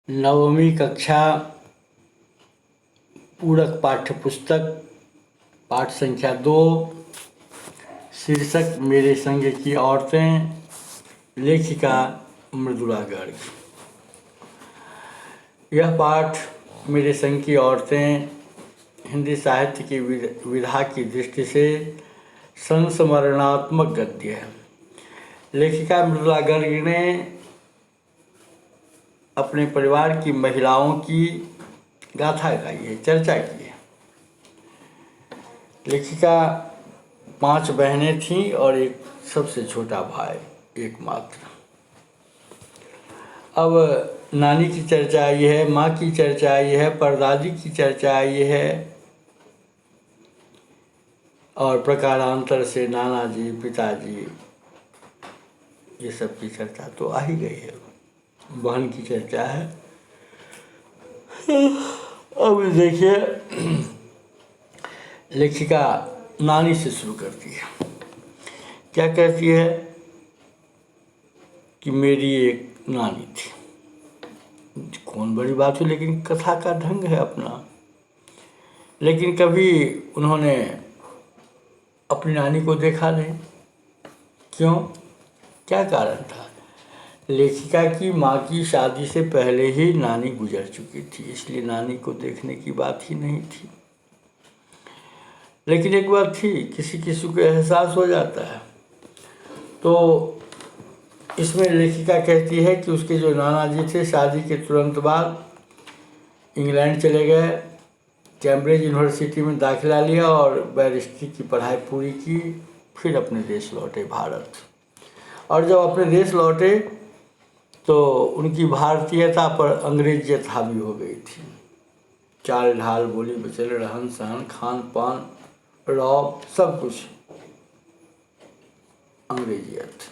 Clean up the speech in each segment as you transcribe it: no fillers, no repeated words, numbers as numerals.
नवमी कक्षा पूरक पाठ्यपुस्तक पाठ संख्या 2। शीर्षक मेरे संग की औरतें। लेखिका मृदुला गर्ग। यह पाठ मेरे संग की औरतें हिंदी साहित्य की विधा की दृष्टि से संस्मरणात्मक गद्य है। लेखिका मृदुला गर्ग ने अपने परिवार की महिलाओं की गाथा गाई है, चर्चा की है। लेखिका 5 बहनें थीं और एक सबसे छोटा भाई, एकमात्र। अब नानी की चर्चा आई है, माँ की चर्चा आई है, परदादी की चर्चा आई है और प्रकारांतर से नाना जी, पिताजी, ये सब की चर्चा तो आ ही गई है। बहन की चर्चा है। अब देखिए, लेखिका नानी से शुरू करती है। क्या कहती है कि मेरी एक नानी थी। कौन बड़ी बात है, लेकिन कथा का ढंग है अपना। लेकिन कभी उन्होंने अपनी नानी को देखा नहीं। क्यों? क्या कारण था? लेखिका की माँ की शादी से पहले ही नानी गुजर चुकी थी, इसलिए नानी को देखने की बात ही नहीं थी। लेकिन एक बात थी, किसी किसी को एहसास हो जाता है। तो इसमें लेखिका कहती है कि उसके जो नाना जी थे, शादी के तुरंत बाद इंग्लैंड चले गए, कैम्ब्रिज यूनिवर्सिटी में दाखिला लिया और बैरिस्ट्री की पढ़ाई पूरी की, फिर अपने देश लौटे भारत। और जब अपने देश लौटे तो उनकी भारतीयता पर अंग्रेजियत हावी हो गई थी। चाल ढाल, बोली बचल, रहन सहन, खान पान, रौब, सब कुछ अंग्रेजियत।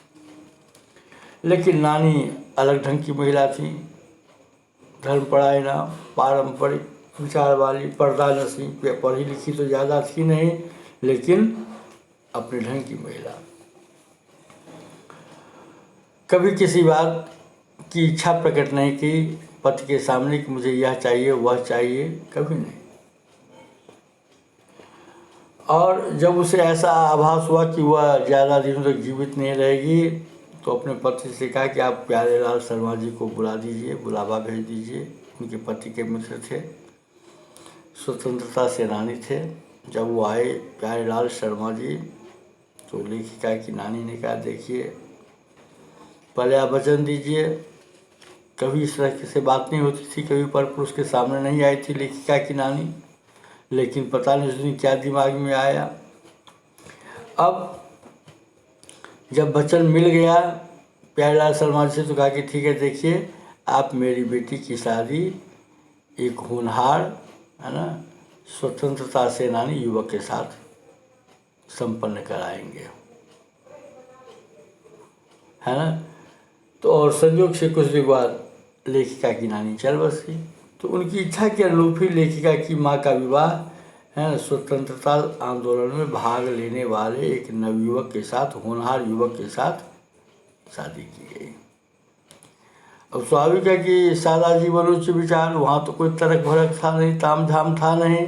लेकिन नानी अलग ढंग की महिला थी, धर्म परायणा, पारंपरिक विचार वाली, पर्दा नसी, पढ़ी लिखी तो ज़्यादा थी नहीं, लेकिन अपने ढंग की महिला। कभी किसी बात की इच्छा प्रकट नहीं की पति के सामने कि मुझे यह चाहिए वह चाहिए, कभी नहीं। और जब उसे ऐसा आभास हुआ कि वह ज़्यादा दिनों तक जीवित नहीं रहेगी तो अपने पति से कहा कि आप प्यारेलाल शर्मा जी को बुला दीजिए, बुलावा भेज दीजिए। उनके पति के मित्र थे, स्वतंत्रता सेनानी थे। जब वो आए प्यारेलाल शर्मा जी, तो लेखिका की नानी ने कहा, देखिए पहले आप वचन दीजिए। कभी इस तरह से बात नहीं होती थी, कभी परपुरुष के सामने नहीं आई थी लेखिका की नानी, लेकिन पता नहीं उस दिन क्या दिमाग में आया। अब जब वचन मिल गया प्यारेलाल शर्मा जी से, तो कहा कि ठीक है, देखिए आप मेरी बेटी की शादी एक होनहार, है ना, स्वतंत्रता सेनानी युवक के साथ संपन्न कराएंगे, है ना। तो और संयोग से कुछ दिन बाद लेखिका की नानी चल बसी। तो उनकी इच्छा के अनुरूप ही लेखिका की माँ का विवाह, है, स्वतंत्रता आंदोलन में भाग लेने वाले एक नवयुवक के साथ, होनहार युवक के साथ शादी की गई। अब स्वाभाविक है कि सादा जीवन उच्च विचार, वहाँ तो कोई तर्क भड़क था नहीं, ताम झाम था नहीं।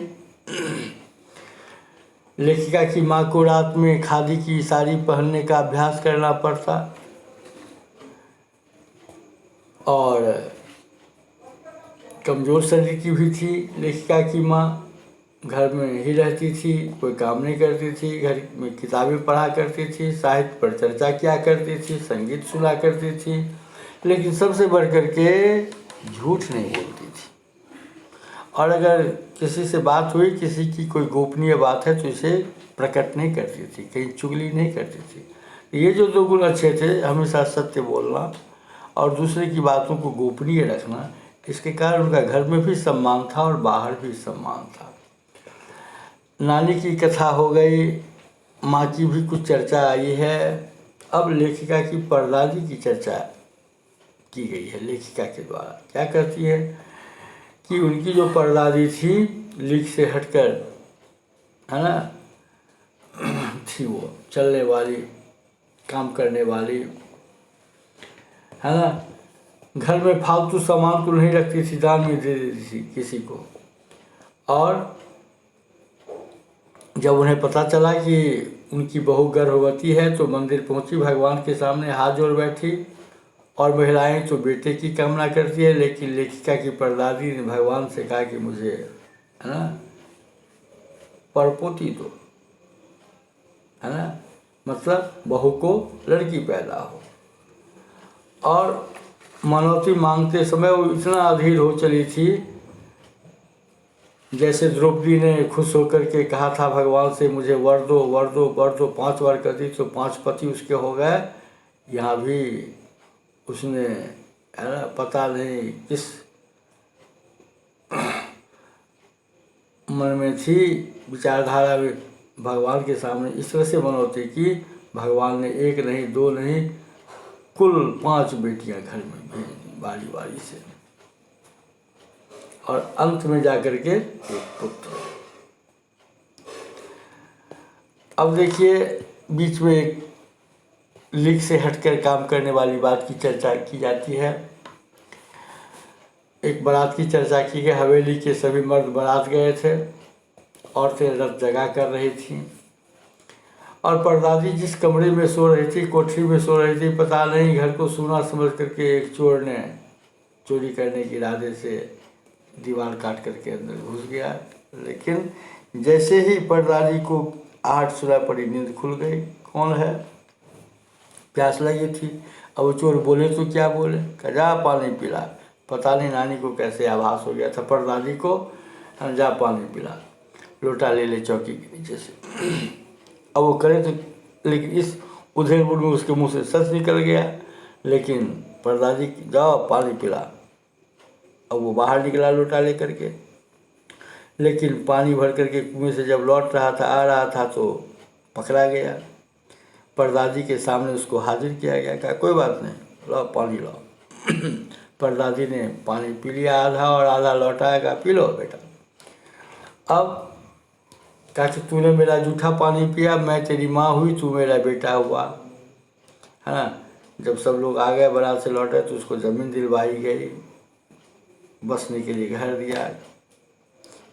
लेखिका की माँ को रात में खादी की साड़ी पहनने का अभ्यास करना पड़ता और कमज़ोर शरीर की भी थी लेखिका की माँ। घर में ही रहती थी, कोई काम नहीं करती थी, घर में किताबें पढ़ा करती थी, साहित्य पर चर्चा किया करती थी, संगीत सुना करती थी, लेकिन सबसे बढ़ कर के झूठ नहीं बोलती थी। और अगर किसी से बात हुई, किसी की कोई गोपनीय बात है, तो इसे प्रकट नहीं करती थी, कहीं चुगली नहीं करती थी। ये जो 2 गुण अच्छे थे, हमेशा सत्य बोलना और दूसरे की बातों को गोपनीय रखना, इसके कारण उनका घर में भी सम्मान था और बाहर भी सम्मान था। नानी की कथा हो गई, माँ की भी कुछ चर्चा आई है। अब लेखिका की परदादी की चर्चा की गई है लेखिका के द्वारा। क्या कहती है कि उनकी जो परदादी थी, लीक से हटकर, है ना, थी, वो चलने वाली, काम करने वाली, है ना, घर में फालतू सामान को नहीं रखती थी, दान में दे देती थी किसी को। और जब उन्हें पता चला कि उनकी बहू गर्भवती है तो मंदिर पहुंची, भगवान के सामने हाथ जोड़ बैठी। और महिलाएं तो बेटे की कामना करती है, लेकिन लेखिका की परदादी ने भगवान से कहा कि मुझे, है ना, परपोती दो, है ना, मतलब बहू को लड़की पैदा हो। और मनौती मांगते समय वो इतना अधीर हो चली थी, जैसे द्रौपदी ने खुश होकर के कहा था भगवान से, मुझे वर दो वर दो वर दो, 5 बार कर दी तो 5 पति उसके हो गए। यहाँ भी उसने, है ना, पता नहीं किस मन में थी विचारधारा में, भगवान के सामने इस तरह से मनौती की, भगवान ने 1 नहीं 2 नहीं कुल 5 बेटियां घर में भेजी बारी बारी से, और अंत में जाकर के एक पुत्र। अब देखिए, बीच में एक लीक से हटकर काम करने वाली बात की चर्चा की जाती है। एक बारात की चर्चा की गई। हवेली के सभी मर्द बारात गए थे, औरतें रत जगा कर रही थीं, और परदादी जिस कमरे में सो रही थी, कोठरी में सो रही थी, पता नहीं घर को सूना समझ करके एक चोर ने चोरी करने के इरादे से दीवार काट करके अंदर घुस गया। लेकिन जैसे ही परदादी को आहट सुनाई पड़ी, नींद खुल गई। कौन है? प्यास लगी थी। अब वो चोर बोले तो क्या बोले, जा पानी पिला। पता नहीं नानी को कैसे आभास हो गया था परदादी को, जा पानी पिला, लोटा ले ले चौकी के नीचे से। अब वो करे तो, लेकिन इस उधेड़-बुन में उसके मुंह से सच निकल गया। लेकिन परदादी जाओ पानी पिला। अब वो बाहर निकला लोटा ले करके, लेकिन पानी भर करके कुएं से जब लौट रहा था, आ रहा था, तो पकड़ा गया। परदादी के सामने उसको हाजिर किया गया। कहा कोई बात नहीं, लाओ पानी लाओ। परदादी ने पानी पी लिया आधा, और आधा लौटाया। कहा पी लो बेटा। अब कहा कि तूने मेरा जूठा पानी पिया, मैं तेरी माँ हुई, तू मेरा बेटा हुआ, है ना। जब सब लोग आ गए, बारात से लौटे, तो उसको ज़मीन दिलवाई गई, बसने के लिए घर दिया।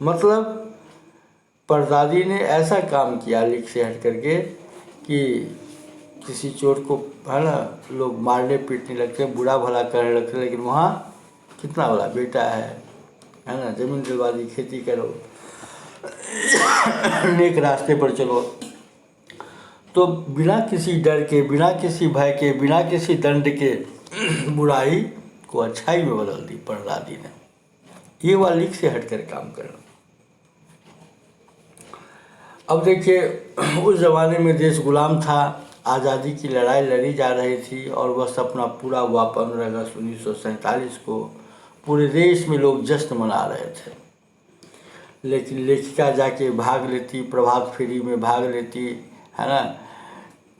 मतलब परदादी ने ऐसा काम किया लीक से हट करके कि किसी चोर को, है ना, लोग मारने पीटने लगते हैं, बुरा भला करने लगते हैं, लेकिन वहाँ कितना बड़ा बेटा है ना, ज़मीन दिलवा दी, खेती करो, नेक रास्ते पर चलो। तो बिना किसी डर के, बिना किसी भय के, बिना किसी दंड के बुराई को अच्छाई में बदल दी परदादी ने। ये वाला लीक से हटकर काम करना। अब देखिए, उस ज़माने में देश गुलाम था, आज़ादी की लड़ाई लड़ी जा रही थी, और बस अपना पूरा हुआ 15 अगस्त 1947 को पूरे देश में लोग जश्न मना रहे थे। लेकिन लेखिका जाके भाग लेती, प्रभात फेरी में भाग लेती, है ना,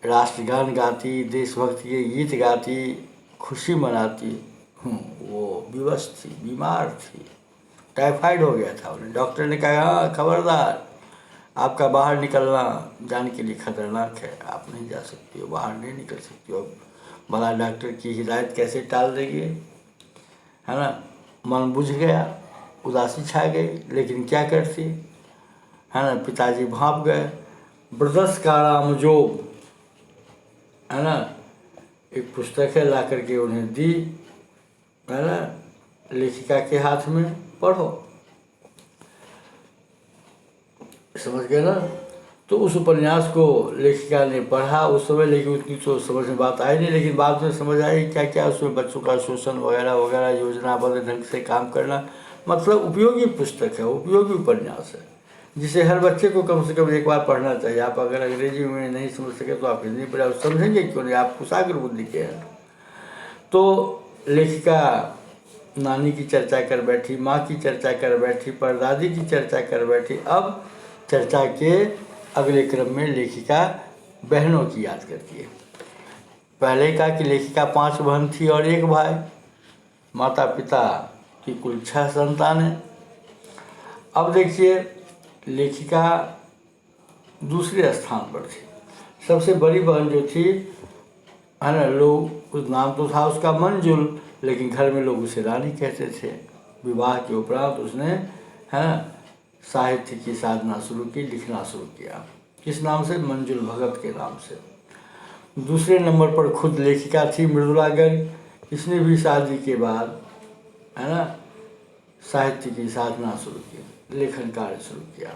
राष्ट्रगान गाती, देशभक्ति के गीत गाती, खुशी मनाती। वो विवश थी, बीमार थी, टाइफाइड हो गया था उन्हें। डॉक्टर ने कहा हाँ खबरदार, आपका बाहर निकलना जान के लिए खतरनाक है, आप नहीं जा सकती हो, बाहर नहीं निकल सकती हो। भला डॉक्टर की हिदायत कैसे टाल देंगे, है ना। मन बुझ गया, उदासी छा गई, लेकिन क्या करती, है ना। पिताजी भाप गए। ब्रदर्स का रामजोग, है ना, एक पुस्तक है, ला करके उन्हें दी, है ना, लेखिका के हाथ में, पढ़ो। समझ गए ना। तो उस उपन्यास को लेखिका ने पढ़ा उस समय, लेकिन उतनी तो समझ में बात आई नहीं, लेकिन बाद में समझ आई क्या क्या उसमें बच्चों का शोषण वगैरह वगैरह, योजनाबद्ध ढंग से काम करना। मतलब उपयोगी पुस्तक है, उपयोगी उपन्यास है, जिसे हर बच्चे को कम से कम एक बार पढ़ना चाहिए। आप अगर अंग्रेजी में नहीं समझ सके तो आप हिंदी पढ़ा, समझेंगे क्यों नहीं, आप कुशाग्र बुद्धि के हैं। तो लेखिका नानी की चर्चा कर बैठी, माँ की चर्चा कर बैठी, परदादी की चर्चा कर बैठी। अब चर्चा के अगले क्रम में लेखिका बहनों की याद करती है। पहले कहा कि लेखिका 5 बहन थी और 1 भाई, माता पिता की कुल 6 संतानें। अब देखिए, लेखिका दूसरे स्थान पर थी। सबसे बड़ी बहन जो थी, है ना, लोग, उस नाम तो था उसका मंजुल, लेकिन घर में लोग उसे रानी कहते थे। विवाह के उपरांत उसने है ना साहित्य की साधना शुरू की, लिखना शुरू किया। किस नाम से? मंजुल भगत के नाम से। दूसरे नंबर पर खुद लेखिका थी मृदुला गर्ग। इसने भी शादी के बाद है ना साहित्य की साधना शुरू की, लेखन कार्य शुरू किया।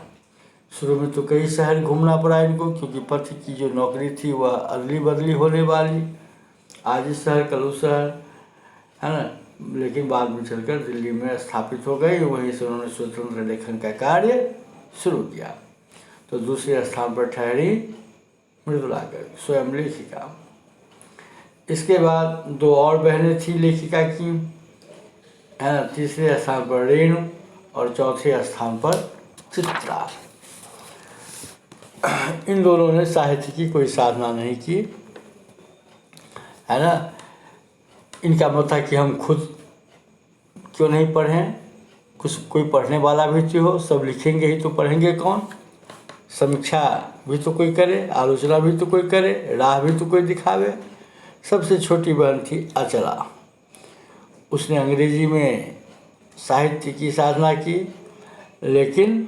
शुरू में तो कई शहर घूमना पड़ा इनको, क्योंकि पति की जो नौकरी थी वह अदली बदली होने वाली, आज इस शहर कल उस शहर, है ना। लेकिन बाद में चलकर दिल्ली में स्थापित हो गई। वहीं से उन्होंने स्वतंत्र लेखन का कार्य शुरू किया। तो दूसरे स्थान पर ठहरी मृदुला गर्ग, स्वयं लेखिका। इसके बाद दो और बहनें थी लेखिका की, है ना। तीसरे स्थान पर रेणु और चौथे स्थान पर चित्रा। इन दोनों ने साहित्य की कोई साधना नहीं की, है ना। इनका मत था कि हम खुद क्यों नहीं पढ़ें, कोई पढ़ने वाला भी तो हो, सब लिखेंगे ही तो पढ़ेंगे कौन। समीक्षा भी तो कोई करे, आलोचना भी तो कोई करे, राह भी तो कोई दिखावे। सबसे छोटी बहन थी अचला। उसने अंग्रेजी में साहित्य की साधना की, लेकिन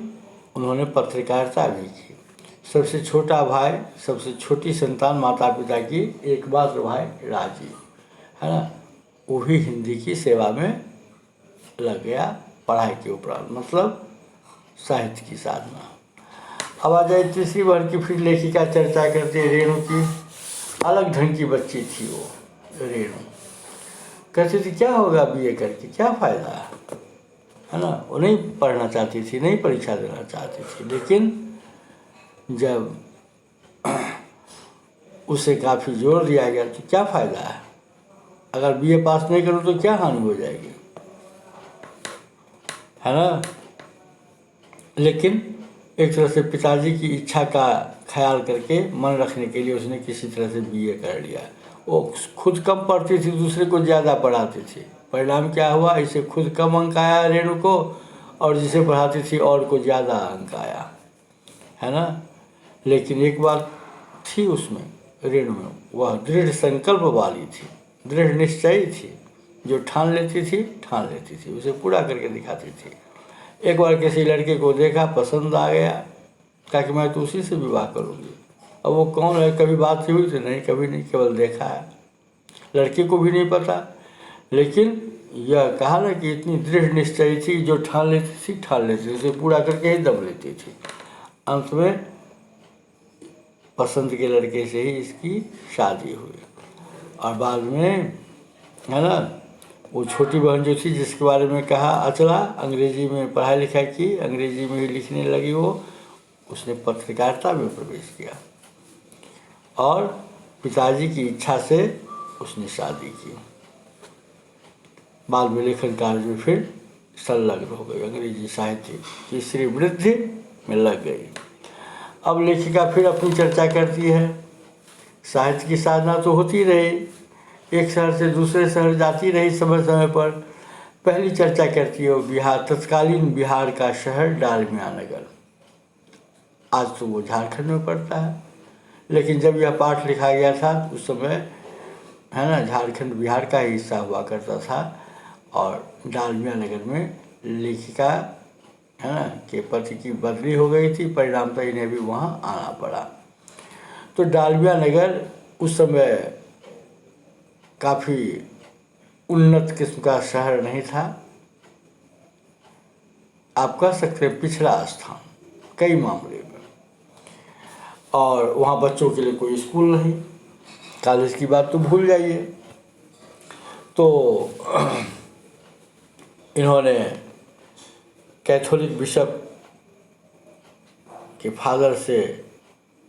उन्होंने पत्रकारिता भी की। सबसे छोटा भाई, सबसे छोटी संतान माता पिता की एकमात्र भाई राजीव, है ना, वो भी हिंदी की सेवा में लग गया पढ़ाई के उपरांत, मतलब साहित्य की साधना। अब आ जाए तीसरी वर्ग की फिर लेखिका चर्चा करते हैं रेणु की। अलग ढंग की बच्ची थी वो रेणु। कहती थी क्या होगा बीए करके, क्या फ़ायदा है ना। वो नहीं पढ़ना चाहती थी, नहीं परीक्षा देना चाहती थी, लेकिन जब उसे काफ़ी जोर दिया गया तो क्या फ़ायदा है, अगर बीए पास नहीं करूँ तो क्या हानि हो जाएगी, है ना। लेकिन एक तरह से पिताजी की इच्छा का ख्याल करके मन रखने के लिए उसने किसी तरह से बीए कर लिया। वो खुद कम पढ़ती थी, दूसरे को ज़्यादा पढ़ाती थी। परिणाम क्या हुआ, इसे खुद कम अंक आया रेणु को, और जिसे पढ़ाती थी और को ज़्यादा अंक आया, है ना। लेकिन एक बात थी उसमें, रेणु में, वह दृढ़ संकल्प वाली थी, दृढ़ निश्चयी थी। जो ठान लेती थी उसे पूरा करके दिखाती थी। एक बार किसी लड़के को देखा, पसंद आ गया, कहा कि मैं तो उसी से विवाह करूँगी। अब वो कौन है, कभी बात हुई तो नहीं, कभी नहीं, केवल देखा है, लड़के को भी नहीं पता। लेकिन यह कहा ना कि इतनी दृढ़ निश्चयी थी, जो ठान लेती थी उसे पूरा करके ही दम लेती थी। अंत में पसंद के लड़के से ही इसकी शादी हुई। और बाद में, है ना, वो छोटी बहन जो थी जिसके बारे में कहा अचला, अंग्रेजी में पढ़ाई लिखाई की, अंग्रेजी में ही लिखने लगी वो, उसने पत्रकारिता में प्रवेश किया और पिताजी की इच्छा से उसने शादी की। बाद में लेखन कार्य में फिर संलग्न हो गई, अंग्रेजी साहित्य की श्री वृद्धि में लग गई। अब लेखिका फिर अपनी चर्चा करती है। साहित्य की साधना तो होती रही, एक शहर से दूसरे शहर जाती रही समय समय पर। पहली चर्चा करती है वो बिहार, तत्कालीन बिहार का शहर डालमिया नगर। आज तो वो झारखंड में पड़ता है, लेकिन जब यह पाठ लिखा गया था उस समय, है ना, झारखंड बिहार का ही हिस्सा हुआ करता था। और डालमिया नगर में लेखिका, है ना, के पति की बदली हो गई थी, परिणामतः इन्हें भी वहाँ आना पड़ा। तो डालमिया नगर उस समय काफ़ी उन्नत किस्म का शहर नहीं था, आप कह सकते हैं पिछड़ा स्थान कई मामले में। और वहाँ बच्चों के लिए कोई स्कूल नहीं, कॉलेज की बात तो भूल जाइए। तो इन्होंने कैथोलिक बिशप के फादर से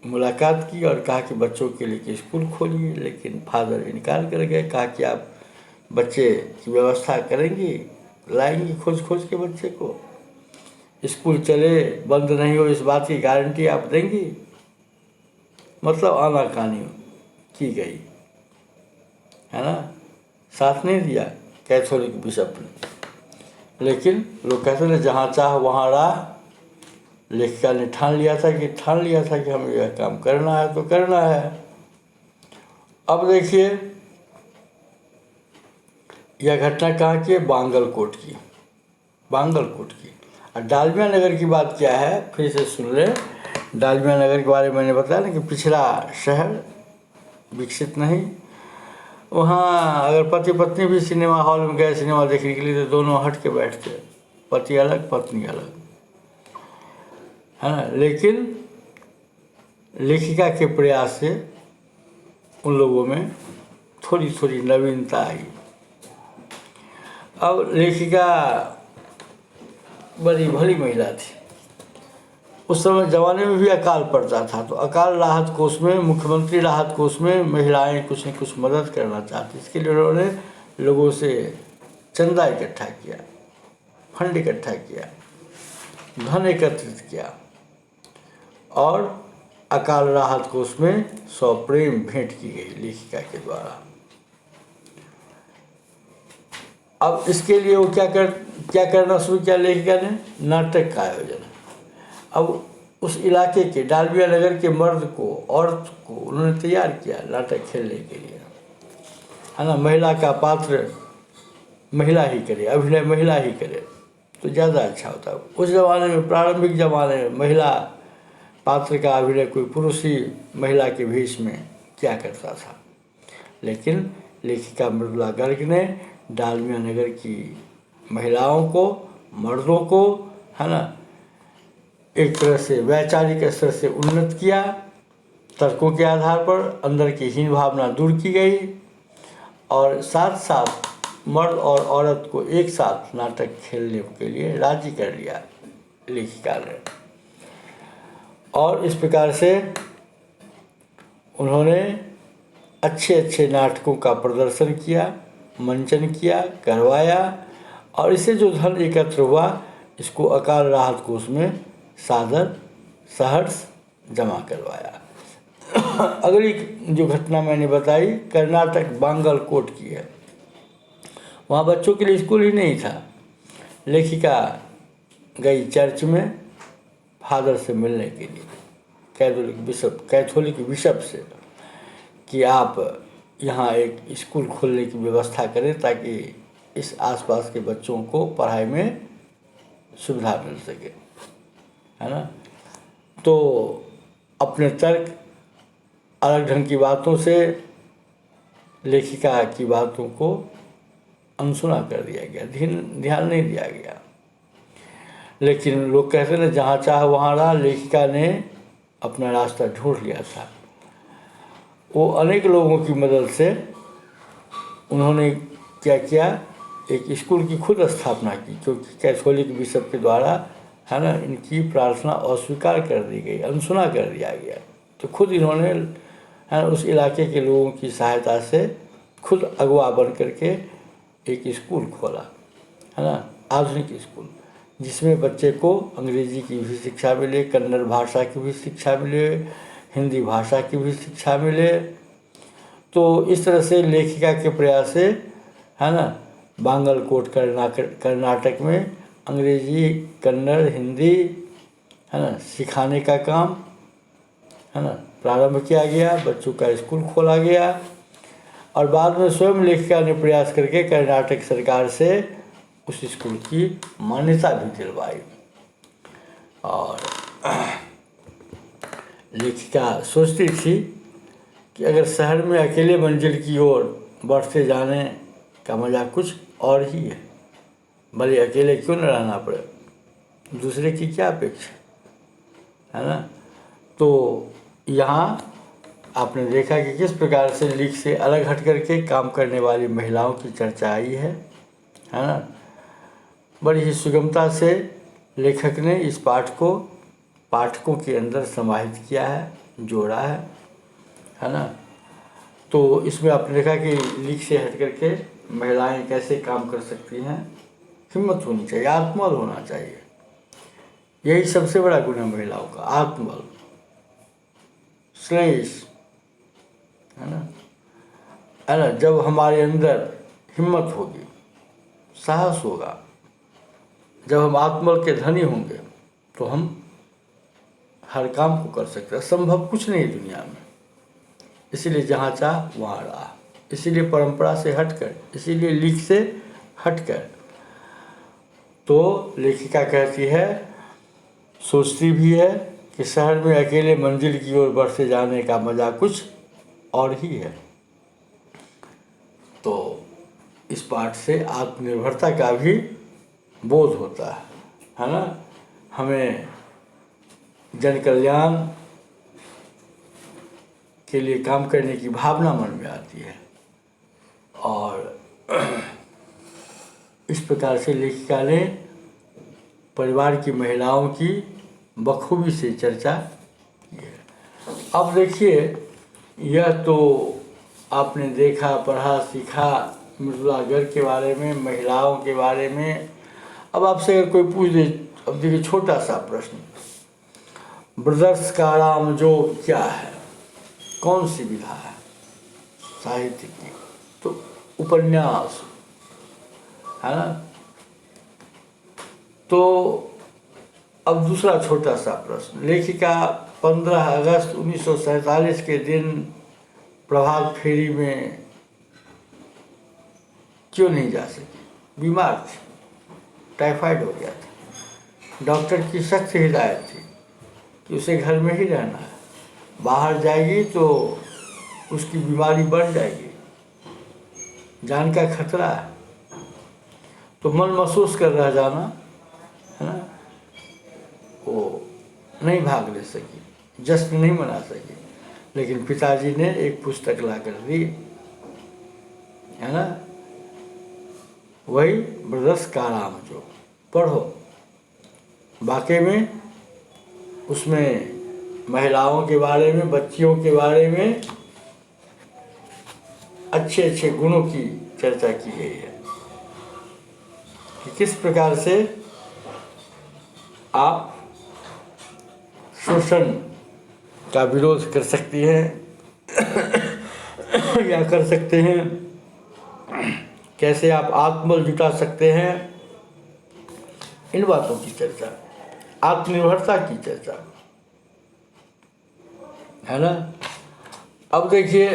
मुलाकात की और कहा कि बच्चों के लिए स्कूल खोलिए, लेकिन फादर इनकार कर गए। कहा कि आप बच्चे की व्यवस्था करेंगी, लाएंगी खोज खोज के बच्चे को, स्कूल चले बंद नहीं हो इस बात की गारंटी आप देंगी। मतलब आनाकानी की गई, है ना, साथ नहीं दिया कैथोलिक बिशप ने। लेकिन लोग कहते हैं जहाँ चाह वहाँ राह। लेखिका ने ठान लिया था कि हमें यह काम करना है तो करना है। अब देखिए यह घटना कहाँ की है? बांगलकोट की, बांगलकोट की। और डालमिया नगर की बात क्या है, फिर से सुन लें। डालमिया नगर के बारे में मैंने बताया ना कि पिछड़ा शहर, विकसित नहीं। वहाँ अगर पति पत्नी भी सिनेमा हॉल में गए सिनेमा देखने के लिए तो दोनों हट के बैठते, पति अलग पत्नी अलग, है ना। लेकिन लेखिका के प्रयास से उन लोगों में थोड़ी थोड़ी नवीनता आई। अब लेखिका बड़ी भली महिला थी। उस समय ज़माने में भी अकाल पड़ता था, तो अकाल राहत कोष में, मुख्यमंत्री राहत कोष में महिलाएं कुछ न कुछ मदद करना चाहती। इसके लिए उन्होंने लोगों से चंदा इकट्ठा किया, फंड इकट्ठा किया, धन एकत्रित किया और अकाल राहत कोष में सप्रेम भेंट की गई लेखिका के द्वारा। अब इसके लिए वो क्या करना शुरू किया लेखिका ने? नाटक का आयोजन। अब उस इलाके के डालमिया नगर के मर्द को, औरत को उन्होंने तैयार किया नाटक खेलने के लिए, है ना। महिला का पात्र महिला ही करे, अभिनय महिला ही करे तो ज़्यादा अच्छा होता है। उस ज़माने में, प्रारंभिक ज़माने में, महिला पात्र का अभिनय कोई पुरुष ही महिला के भेष में क्या करता था। लेकिन लेखिका मृदुला गर्ग ने डालमिया नगर की महिलाओं को, मर्दों को, है ना, एक तरह से वैचारिक स्तर से उन्नत किया। तर्कों के आधार पर अंदर की हीन भावना दूर की गई और साथ साथ मर्द और औरत को एक साथ नाटक खेलने के लिए राजी कर लिया लेखिका ने। और इस प्रकार से उन्होंने अच्छे अच्छे नाटकों का प्रदर्शन किया, मंचन किया, करवाया और इससे जो धन एकत्र हुआ इसको अकाल राहत कोष में सादर सहर्ष जमा करवाया। अगली जो घटना मैंने बताई कर्नाटक बांगलकोट की है। वहाँ बच्चों के लिए स्कूल ही नहीं था। लेखिका गई चर्च में फादर से मिलने के लिए, कैथोलिक बिशप से, कि आप यहाँ एक स्कूल खोलने की व्यवस्था करें ताकि इस आसपास के बच्चों को पढ़ाई में सुविधा मिल सके, है ना। तो अपने तर्क, अलग ढंग की बातों से लेखिका की बातों को अनसुना कर दिया गया, ध्यान नहीं दिया गया। लेकिन लोग कहते हैं जहाँ चाह वहाँ रहा। लेखिका ने अपना रास्ता ढूंढ लिया था। वो अनेक लोगों की मदद से उन्होंने क्या किया, एक स्कूल की खुद स्थापना की, क्योंकि कैथोलिक बिशप के द्वारा, है ना, इनकी प्रार्थना अस्वीकार कर दी गई, अनसुना कर दिया गया। तो खुद इन्होंने, है, उस इलाके के लोगों की सहायता से खुद अगुवा बन करके एक स्कूल खोला, है ना, आधुनिक स्कूल, जिसमें बच्चे को अंग्रेजी की भी शिक्षा मिले, कन्नड़ भाषा की भी शिक्षा मिले, हिंदी भाषा की भी शिक्षा मिले। तो इस तरह से लेखिका के प्रयास से, है ना, बांगलकोट कर्नाटक में अंग्रेजी, कन्नड़, हिंदी, है ना, सिखाने का काम, है ना, प्रारंभ किया गया। बच्चों का स्कूल खोला गया और बाद में स्वयं लेखिका ने प्रयास करके कर्नाटक सरकार से उस स्कूल की मान्यता भी दिलवाई। और लेखिका सोचती थी कि अगर शहर में अकेले मंजिल की ओर बढ़ते जाने का मज़ा कुछ और ही है, भले अकेले क्यों न रहना पड़े, दूसरे की क्या अपेक्षा, है ना। तो यहाँ आपने देखा कि किस प्रकार से लीक से अलग हट करके काम करने वाली महिलाओं की चर्चा आई है ना। बड़ी ही सुगमता से लेखक ने इस पाठ को पाठकों के अंदर समाहित किया है, जोड़ा है ना। तो इसमें आपने देखा कि लीक से हट करके महिलाएं कैसे काम कर सकती हैं। हिम्मत होनी चाहिए, आत्मबल होना चाहिए। यही सबसे बड़ा गुण है महिलाओं का, आत्मबल, श्रेष्ठ, है ना। जब हमारे अंदर हिम्मत होगी, साहस होगा, जब हम आत्मबल के धनी होंगे तो हम हर काम को कर सकते हैं। संभव कुछ नहीं दुनिया में, इसलिए जहाँ चाह वहाँ रहा। इसीलिए परंपरा से हटकर, इसीलिए लिख से हटकर। तो लेखिका कहती है, सोचती भी है कि शहर में अकेले मंजिल की ओर बढ़ते जाने का मज़ा कुछ और ही है। तो इस पाठ से आत्मनिर्भरता का भी बोध होता है ना। हमें जन कल्याण के लिए काम करने की भावना मन में आती है। और इस प्रकार से लेखिका ने परिवार की महिलाओं की बखूबी से चर्चा की है। अब देखिए, यह तो आपने देखा, पढ़ा, सीखा मृदुला गर्ग के बारे में, महिलाओं के बारे में। अब आपसे अगर कोई पूछ दे, अब देखिए छोटा सा प्रश्न, ब्रदर्स का रामजोग क्या है, कौन सी विधा है साहित्य की? तो उपन्यास है ना। तो अब दूसरा छोटा सा प्रश्न, लेखिका 15 अगस्त 1947 के दिन प्रभात फेरी में क्यों नहीं जा सकी? बीमार थी, टाइफाइड हो गया था। डॉक्टर की सख्त हिदायत थी कि उसे घर में ही रहना है, बाहर जाएगी तो उसकी बीमारी बढ़ जाएगी, जान का खतरा है। तो मन महसूस कर रह जाना है ना, वो नहीं भाग ले सकी, जश्न नहीं मना सकी। लेकिन पिताजी ने एक पुस्तक ला कर दी, है ना, वही ब्रदर्स का रामजोग, पढ़ो। वाकई में उसमें महिलाओं के बारे में, बच्चियों के बारे में अच्छे अच्छे गुणों की चर्चा की गई है कि किस प्रकार से आप शोषण का विरोध कर सकती हैं या कर सकते हैं, कैसे आप आत्मबल जुटा सकते हैं, इन बातों की चर्चा, आत्मनिर्भरता की चर्चा, है ना। अब देखिए,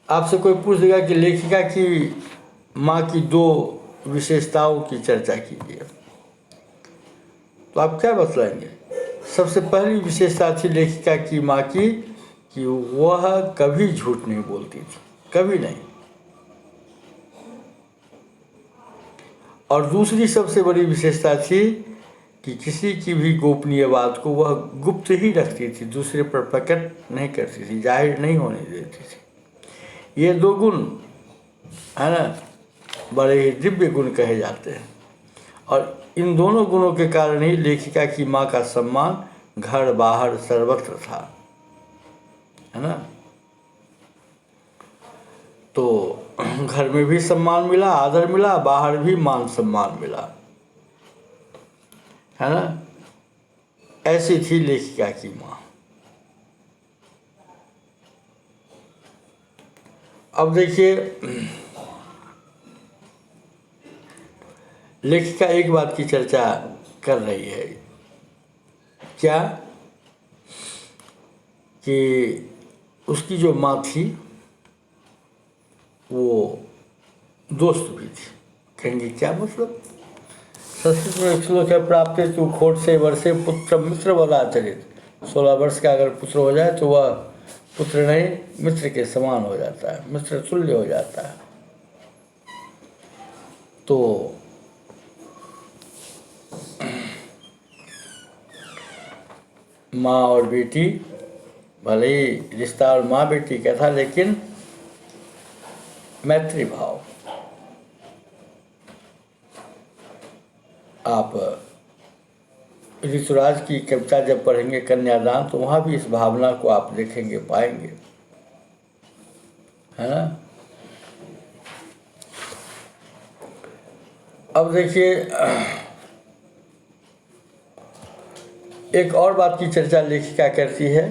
आपसे कोई पूछ देगा कि लेखिका की माँ की 2 विशेषताओं की चर्चा कीजिए, तो आप क्या बतलाएंगे? सबसे पहली विशेषता थी लेखिका की माँ की कि वह कभी झूठ नहीं बोलती थी, कभी नहीं। और दूसरी सबसे बड़ी विशेषता थी कि किसी की भी गोपनीय बात को वह गुप्त ही रखती थी, दूसरे पर प्रकट नहीं करती थी, जाहिर नहीं होने देती थी। ये 2 गुण है ना, बड़े ही दिव्य गुण कहे जाते हैं। और इन दोनों गुणों के कारण ही लेखिका की माँ का सम्मान घर बाहर सर्वत्र था, है ना। तो घर में भी सम्मान मिला, आदर मिला, बाहर भी मान सम्मान मिला, है ना। ऐसी थी लेखिका की माँ। अब देखिए, लेखिका एक बात की चर्चा कर रही है, क्या कि उसकी जो माँ थी वो दोस्त भी थी। कहेंगे क्या मतलब? संस्कृत में एक श्लोक है, प्राप्ते तु खोट से वर्षे पुत्र मित्र बलाचरित। 16 वर्ष का अगर पुत्र हो जाए तो वह पुत्र नहीं मित्र के समान हो जाता है, मित्र तुल्य हो जाता है। तो माँ और बेटी, भले ही रिश्ता और माँ बेटी का था, लेकिन मैत्री भाव। आप ऋतुराज की कविता जब पढ़ेंगे कन्यादान, तो वहाँ भी इस भावना को आप देखेंगे, पाएंगे, है ना। अब देखिए, एक और बात की चर्चा लेखिका करती है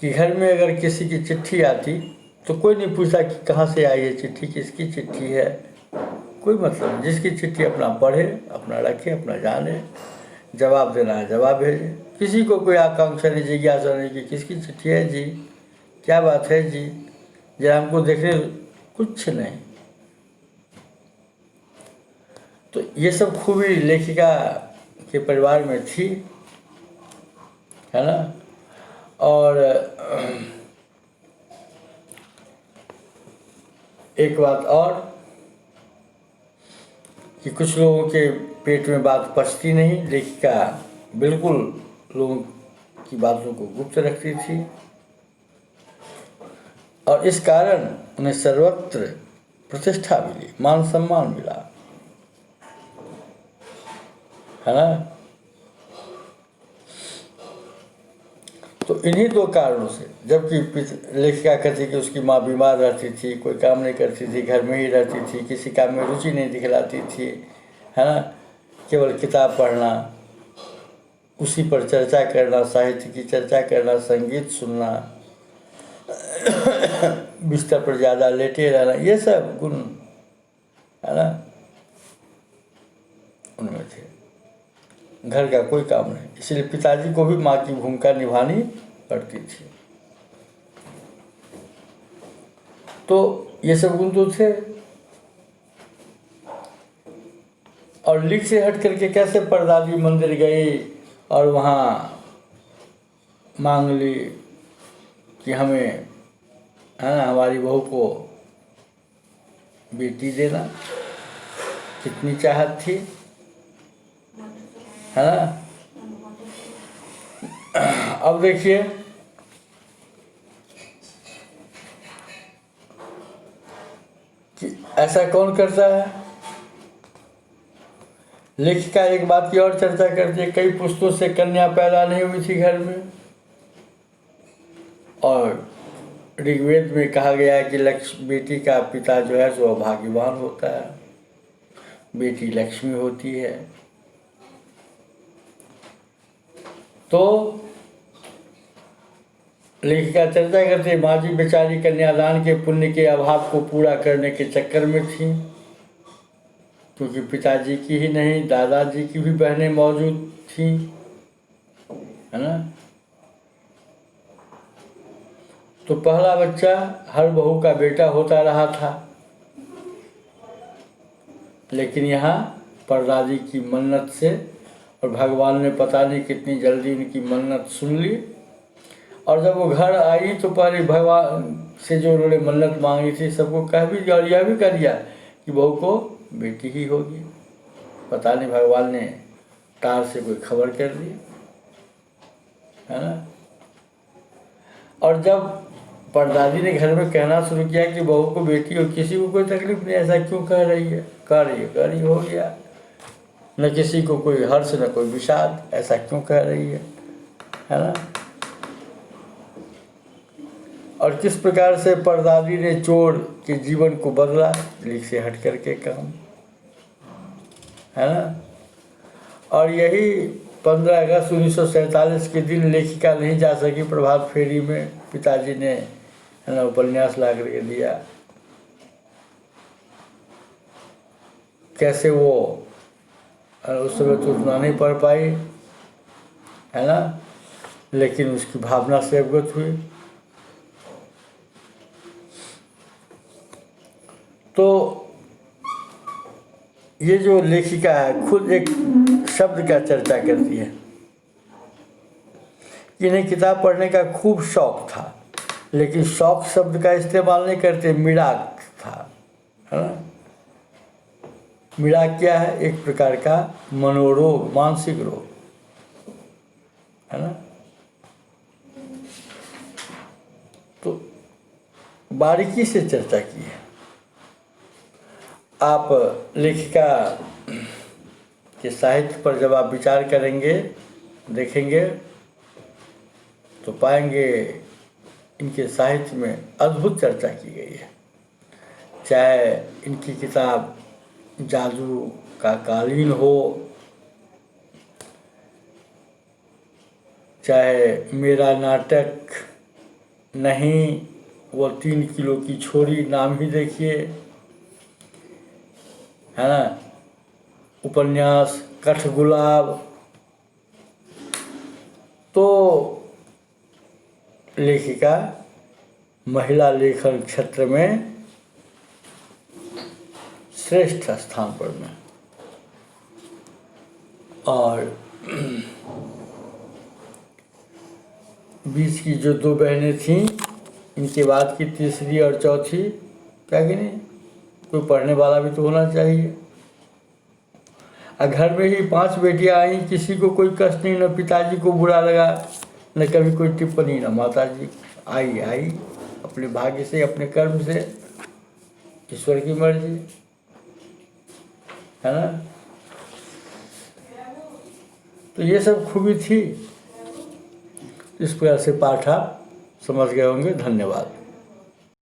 कि घर में अगर किसी की चिट्ठी आती तो कोई नहीं पूछता कि कहाँ से आई है चिट्ठी, किसकी चिट्ठी है, कोई मतलब नहीं। जिसकी चिट्ठी अपना पढ़े, अपना रखे, अपना जाने, जवाब देना है जवाब भेजे। किसी को कोई आकांक्षा नहीं, जिज्ञासा नहीं कि किसकी चिट्ठी है जी, क्या बात है जी, जरा हमको देखने कुछ नहीं। तो ये सब खूबी लेखिका के परिवार में थी, है ना। और एक बात और कि कुछ लोगों के पेट में बात पचती नहीं, लेखिका बिल्कुल लोगों की बातों को गुप्त रखती थी, और इस कारण उन्हें सर्वत्र प्रतिष्ठा मिली, मान सम्मान मिला, है ना। तो इन्हीं दो कारणों से, जबकि लेखिका कहती कि उसकी माँ बीमार रहती थी, कोई काम नहीं करती थी, घर में ही रहती थी, किसी काम में रुचि नहीं दिखलाती थी, है ना, केवल किताब पढ़ना, उसी पर चर्चा करना, साहित्य की चर्चा करना, संगीत सुनना, बिस्तर पर ज़्यादा लेटे रहना, ये सब गुण, है ना, उनमें थे। घर का कोई काम नहीं, इसलिए पिताजी को भी माँ की भूमिका निभानी पड़ती थी। तो ये सब गुण तो थे। और लीक से हट करके कैसे परदादी मंदिर गई और वहाँ मांग ली कि हमें, है ना, हमारी बहू को बेटी देना, कितनी चाहत थी, है ना। अब देखिए कि ऐसा कौन करता है। लेखिका एक बात की और चर्चा करती है, कई पुस्तों से कन्या पैदा नहीं हुई थी घर में, और ऋग्वेद में कहा गया है कि बेटी का पिता जो है सो भाग्यवान होता है, बेटी लक्ष्मी होती है। तो लेखिका चर्चा करते, माँ जी बेचारी कन्यादान के पुण्य के अभाव को पूरा करने के चक्कर में थी, क्योंकि पिताजी की ही नहीं, दादाजी की भी बहनें मौजूद थीं, है ना। तो पहला बच्चा हर बहू का बेटा होता रहा था, लेकिन यहाँ परदादी की मन्नत से, और भगवान ने पता नहीं कितनी जल्दी इनकी मन्नत सुन ली, और जब वो घर आई तो पहले भगवान से जो उन्होंने मन्नत मांगी थी सबको कह भी दिया, और यह भी कह दिया कि बहू को बेटी ही होगी। पता नहीं भगवान ने तार से कोई खबर कर दी, है ना। और जब परदादी ने घर में कहना शुरू किया कि बहू को बेटी हो, किसी को कोई तकलीफ नहीं, ऐसा क्यों कह रही है, कह रही हो गया, न किसी को कोई हर्ष न कोई विषाद, ऐसा क्यों कह रही है ना। और किस प्रकार से परदादी ने चोर के जीवन को बदला, लीक से हट करके काम, है ना। और यही 15 अगस्त 1947 के दिन लेखिका नहीं जा सकी प्रभात फेरी में, पिताजी ने, है ना, उपन्यास ला करके दिया। कैसे वो उस समय तो उतना नहीं पढ़ पाई, है ना, लेकिन उसकी भावना से अवगत हुई। तो ये जो लेखिका है खुद एक शब्द का चर्चा करती है, इन्हें किताब पढ़ने का खूब शौक था, लेकिन शौक शब्द का इस्तेमाल नहीं करते, मिड़ाक था, है ना। मिड़ाक क्या है, एक प्रकार का मनोरोग, मानसिक रोग, है ना। तो बारीकी से चर्चा की है। आप लेखिका के साहित्य पर जब आप विचार करेंगे, देखेंगे, तो पाएंगे इनके साहित्य में अद्भुत चर्चा की गई है। चाहे इनकी किताब जादू का कालीन हो, चाहे मेरा नाटक नहीं वो 3 किलो की छोरी, नाम ही देखिए, है ना, उपन्यास कठगुलाब, तो लेखिका महिला लेखन क्षेत्र में श्रेष्ठ स्थान पर में। और बीच की जो दो बहनें थीं, इनके बाद की तीसरी और चौथी, क्या कि नहीं, कोई पढ़ने वाला भी तो होना चाहिए। घर में ही 5 बेटियां आई, किसी को कोई कष्ट नहीं, न पिताजी को बुरा लगा, न कभी कोई टिप्पणी, न माताजी। आई अपने भाग्य से, अपने कर्म से, ईश्वर की मर्जी है ना। तो ये सब खूबी थी। इस प्रकार से पाठ आप समझ गए होंगे। धन्यवाद।